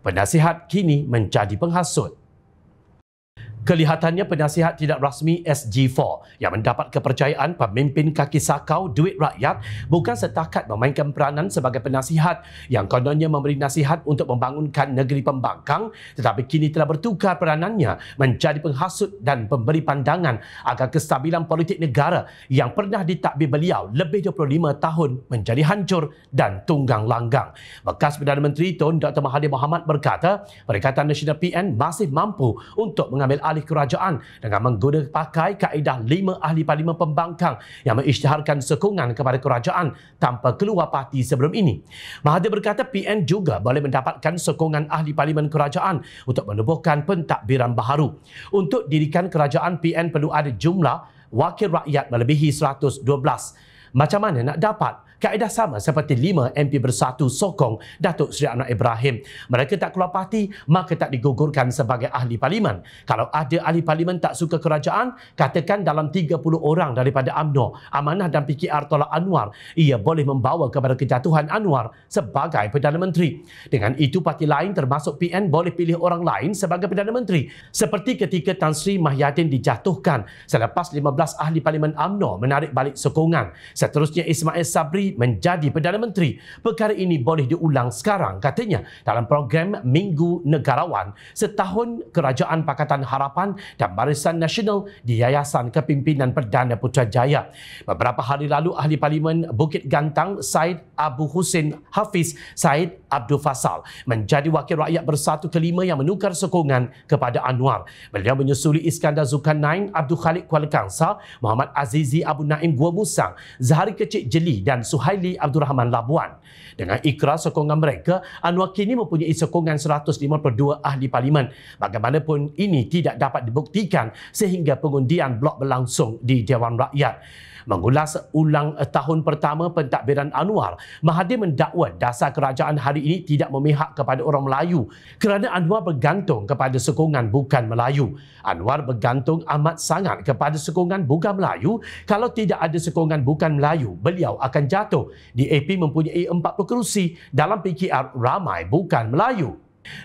Penasihat kini menjadi penghasut. Kelihatannya penasihat tidak rasmi SG4 yang mendapat kepercayaan pemimpin kaki sakau duit rakyat bukan setakat memainkan peranan sebagai penasihat yang kononnya memberi nasihat untuk membangunkan negeri pembangkang, tetapi kini telah bertukar peranannya menjadi penghasut dan pemberi pandangan agar kestabilan politik negara yang pernah ditakbir beliau lebih 25 tahun menjadi hancur dan tunggang langgang. Bekas Perdana Menteri Tun Dr. Mahathir Mohamad berkata, Perikatan Nasional PN masih mampu untuk mengambil alih kerajaan dengan menggunakan pakai kaedah 5 ahli parlimen pembangkang yang mengisytiharkan sokongan kepada kerajaan tanpa keluar parti sebelum ini. Mahathir berkata PN juga boleh mendapatkan sokongan ahli parlimen kerajaan untuk menubuhkan pentadbiran baharu. Untuk dirikan kerajaan, PN perlu ada jumlah wakil rakyat melebihi 112. Macam mana nak dapat? Kaedah sama seperti 5 MP bersatu sokong Datuk Seri Anwar Ibrahim. Mereka tak keluar parti, maka tak digugurkan sebagai ahli parlimen. Kalau ada ahli parlimen tak suka kerajaan, katakan dalam 30 orang daripada UMNO, Amanah dan PKR tolak Anwar, ia boleh membawa kepada kejatuhan Anwar sebagai Perdana Menteri. Dengan itu, parti lain termasuk PN boleh pilih orang lain sebagai Perdana Menteri. Seperti ketika Tan Sri Mahyadin dijatuhkan selepas 15 ahli parlimen UMNO menarik balik sokongan. Seterusnya Ismail Sabri menjadi Perdana Menteri. Perkara ini boleh diulang sekarang, katanya, dalam program Minggu Negarawan, setahun Kerajaan Pakatan Harapan dan Barisan Nasional di Yayasan Kepimpinan Perdana Putrajaya. Beberapa hari lalu, Ahli Parlimen Bukit Gantang Syed Abu Hussein Hafiz Syed Abdul Fasal menjadi Wakil Rakyat Bersatu kelima yang menukar sokongan kepada Anwar. Beliau menyusuli Iskandar Zulkarnain, Abdul Khalik Kuala Kangsar, Muhammad Azizi Abu Naim Gua Musang, Zahari Kecik Jeli dan Suhaili Abdul Rahman Labuan. Dengan ikrar sokongan mereka, Anwar kini mempunyai sokongan 152 ahli parlimen. Bagaimanapun ini tidak dapat dibuktikan sehingga pengundian blok berlangsung di Dewan Rakyat. Mengulas ulang tahun pertama pentadbiran Anwar, Mahathir mendakwa dasar kerajaan hari ini tidak memihak kepada orang Melayu kerana Anwar bergantung kepada sokongan bukan Melayu. Anwar bergantung amat sangat kepada sokongan bukan Melayu. Kalau tidak ada sokongan bukan Melayu, beliau akan jatuh. DAP mempunyai 40 kerusi, dalam PKR ramai bukan Melayu.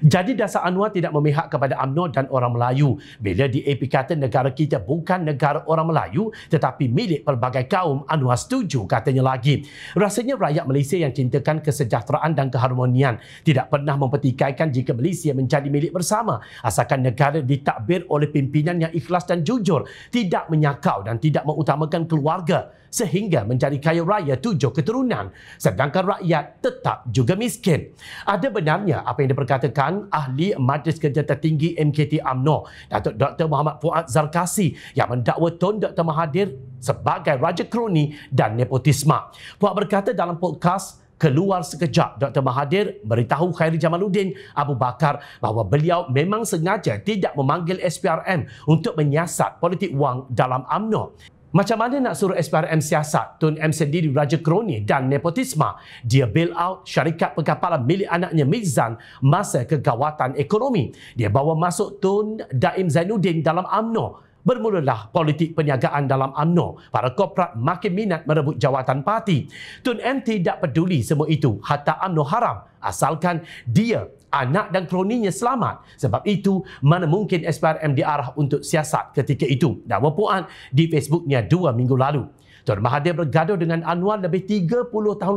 Jadi dasar Anwar tidak memihak kepada UMNO dan orang Melayu. Bila DAP kata negara kita bukan negara orang Melayu tetapi milik pelbagai kaum, Anwar setuju, katanya lagi. Rasanya rakyat Malaysia yang cintakan kesejahteraan dan keharmonian tidak pernah mempertikaikan jika Malaysia menjadi milik bersama, asalkan negara ditakbir oleh pimpinan yang ikhlas dan jujur, tidak menyakau dan tidak mengutamakan keluarga sehingga menjadi kaya raya 7 keturunan sedangkan rakyat tetap juga miskin. Ada benarnya apa yang diperkatakan Ahli Majlis Kerja Tertinggi MKT UMNO, Datuk Dr. Muhammad Fuad Zarkasi, yang mendakwa Tun Dr. Mahathir sebagai raja kroni dan nepotisme. Fuad berkata dalam podcast Keluar Sekejap, Dr. Mahathir beritahu Khairi Jamaluddin Abu Bakar bahawa beliau memang sengaja tidak memanggil SPRM untuk menyiasat politik wang dalam UMNO. Macam mana nak suruh SPRM siasat? Tun M sendiri raja kroni dan nepotisme. Dia bail out syarikat perkapalan milik anaknya Mizan masa kegawatan ekonomi. Dia bawa masuk Tun Daim Zainuddin dalam UMNO. Bermulalah politik perniagaan dalam UMNO. Para korporat makin minat merebut jawatan parti. Tun M tidak peduli semua itu. Harta UMNO haram asalkan dia, anak dan kroninya selamat. Sebab itu, mana mungkin SPRM diarah untuk siasat ketika itu. Dakwa Puan di Facebooknya 2 minggu lalu. Tun Mahathir bergaduh dengan Anwar lebih 30 tahun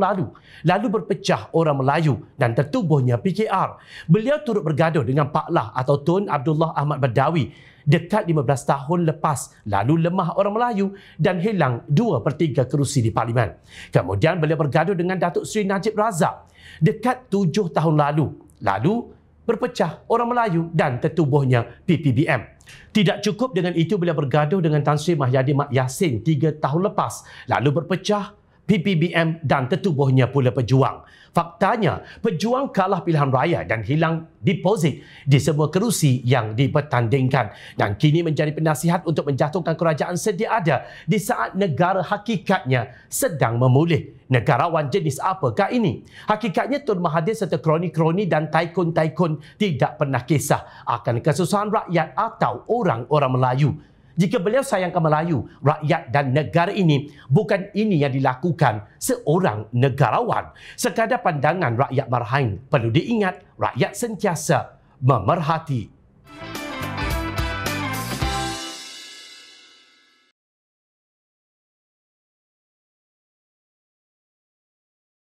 lalu berpecah orang Melayu dan tertubuhnya PKR. Beliau turut bergaduh dengan Pak Lah atau Tun Abdullah Ahmad Badawi dekat 15 tahun lepas, lalu lemah orang Melayu dan hilang 2/3 kerusi di Parlimen. Kemudian beliau bergaduh dengan Datuk Seri Najib Razak dekat 7 tahun lalu berpecah orang Melayu dan tertubuhnya PPBM. Tidak cukup dengan itu, beliau bergaduh dengan Tan Sri Mahyadin Mat Yassin 3 tahun lepas, lalu berpecah PPBM dan tertubuhnya pula Pejuang. Faktanya, Pejuang kalah pilihan raya dan hilang deposit di semua kerusi yang dipertandingkan dan kini menjadi penasihat untuk menjatuhkan kerajaan sedia ada di saat negara hakikatnya sedang memulih. Negarawan jenis apakah ini? Hakikatnya Tun Mahathir serta kroni-kroni dan taikun-taikun tidak pernah kisah akan kesusahan rakyat atau orang-orang Melayu. Jika beliau sayangkan Melayu, rakyat dan negara ini, bukan ini yang dilakukan seorang negarawan. Sekadar pandangan rakyat marahin, perlu diingat rakyat sentiasa memerhati